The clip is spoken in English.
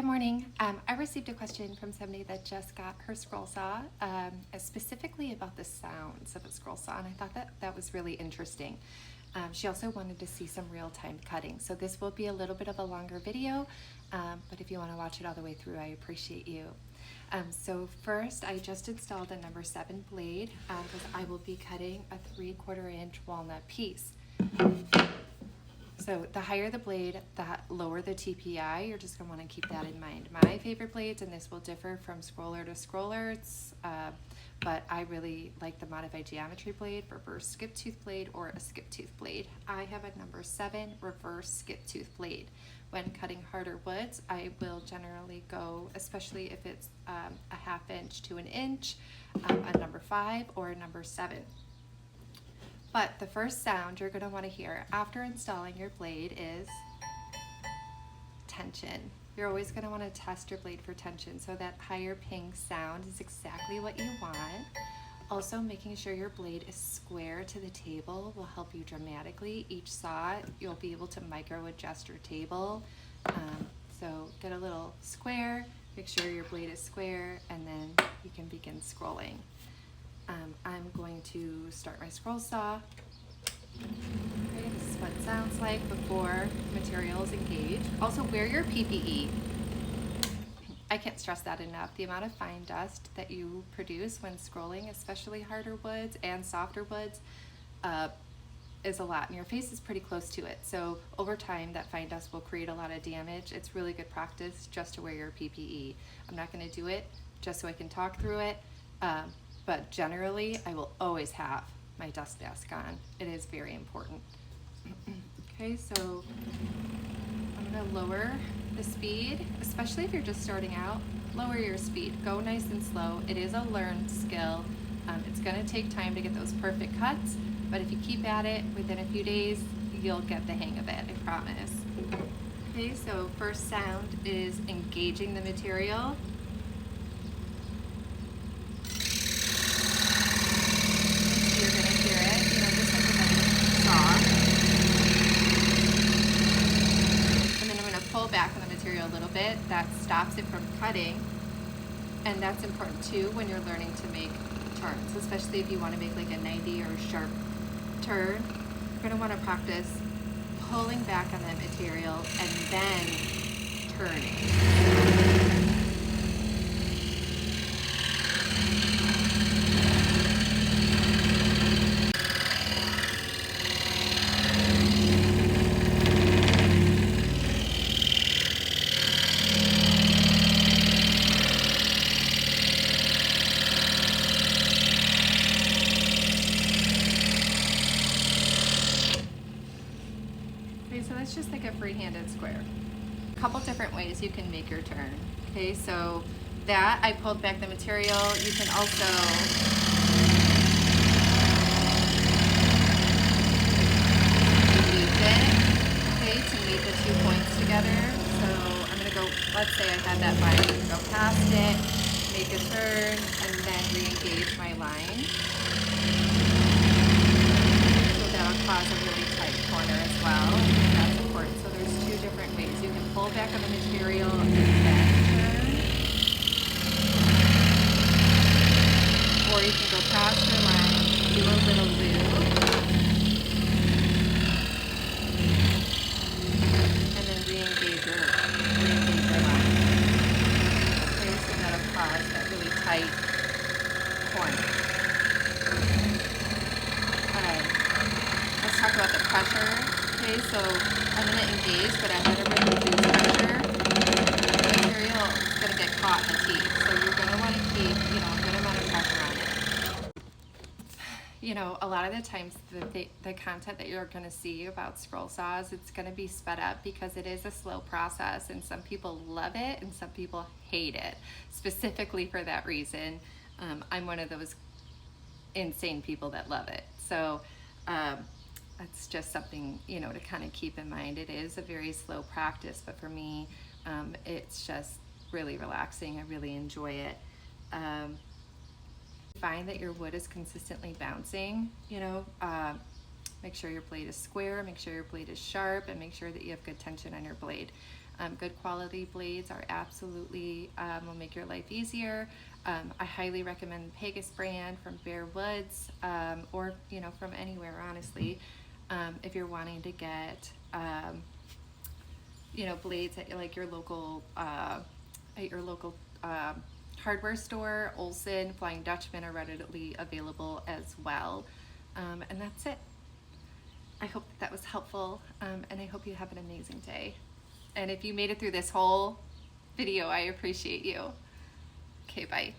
morning. I received a question from somebody that just got her scroll saw, specifically about the sounds of a scroll saw, and I thought that was really interesting. She also wanted to see some real-time cutting, so this will be a little bit of a longer video, but if you want to watch it all the way through, I appreciate you. So first, I just installed a number 7 blade because I will be cutting a 3/4 inch walnut piece. So the higher the blade, the lower the TPI. You're just going to want to keep that in mind. My favorite blades, and this will differ from scroller to scroller, but I really like the Modified Geometry blade, reverse skip tooth blade, or a skip tooth blade. I have a number 7 reverse skip tooth blade. When cutting harder woods, I will generally go, especially if it's a 1/2 inch to 1 inch, a number 5 or a number 7. But the first sound you're going to want to hear after installing your blade is tension. You're always going to want to test your blade for tension, so that higher ping sound is exactly what you want. Also, making sure your blade is square to the table will help you dramatically. Each saw, you'll be able to micro adjust your table. So get a little square, make sure your blade is square, and then you can begin scrolling. I'm going to start my scroll saw. Okay, this is what it sounds like before material is engaged. Also, wear your PPE. I can't stress that enough. The amount of fine dust that you produce when scrolling, especially harder woods and softer woods, is a lot, and your face is pretty close to it. So over time, that fine dust will create a lot of damage. It's really good practice just to wear your PPE. I'm not going to do it just so I can talk through it. But generally, I will always have my dust mask on. It is very important. Okay, so I'm gonna lower the speed, especially if you're just starting out. Lower your speed, go nice and slow. It is a learned skill. It's gonna take time to get those perfect cuts, but if you keep at it, within a few days, you'll get the hang of it, I promise. Okay, so first sound is engaging the material. Pull back on the material a little bit. That stops it from cutting, and that's important too when you're learning to make turns, especially if you want to make like a 90 or a sharp turn. You're going to want to practice pulling back on that material and then turning. So that's just like a free-handed square. A couple different ways you can make your turn. Okay, so that I pulled back the material. You can also loop it, okay, to meet the 2 points together. So I'm gonna go, let's say I had that line, I'm gonna go past it, make a turn, and then re-engage my line. So that'll cause a really tight corner as well. That's important. So there's 2 different ways. You can pull back on the material and then turn, or you can go past your line, do a little loop, and then re-engage your line. Okay, so that'll cause that really tight corner. Let's talk about the pressure. Okay, so I'm going to engage, but I'm going to reduce pressure. The material is going to get caught in the teeth, so you're going to want to keep, a good amount of pressure on it. A lot of the times the content that you're going to see about scroll saws, it's going to be sped up because it is a slow process, and some people love it and some people hate it, specifically for that reason. I'm one of those insane people that love it. So that's just something, to kind of keep in mind. It is a very slow practice, but for me, it's just really relaxing. I really enjoy it. Find that your wood is consistently bouncing, make sure your blade is square, make sure your blade is sharp, and make sure that you have good tension on your blade. Good quality blades are absolutely will make your life easier. I highly recommend Pegasus brand from Bare Woods, or from anywhere, honestly. If you're wanting to get blades at like your local hardware store. Olson, Flying Dutchman are readily available as well. And that's it. I hope that was helpful, and I hope you have an amazing day. And if you made it through this whole video, I appreciate you. Okay, bye.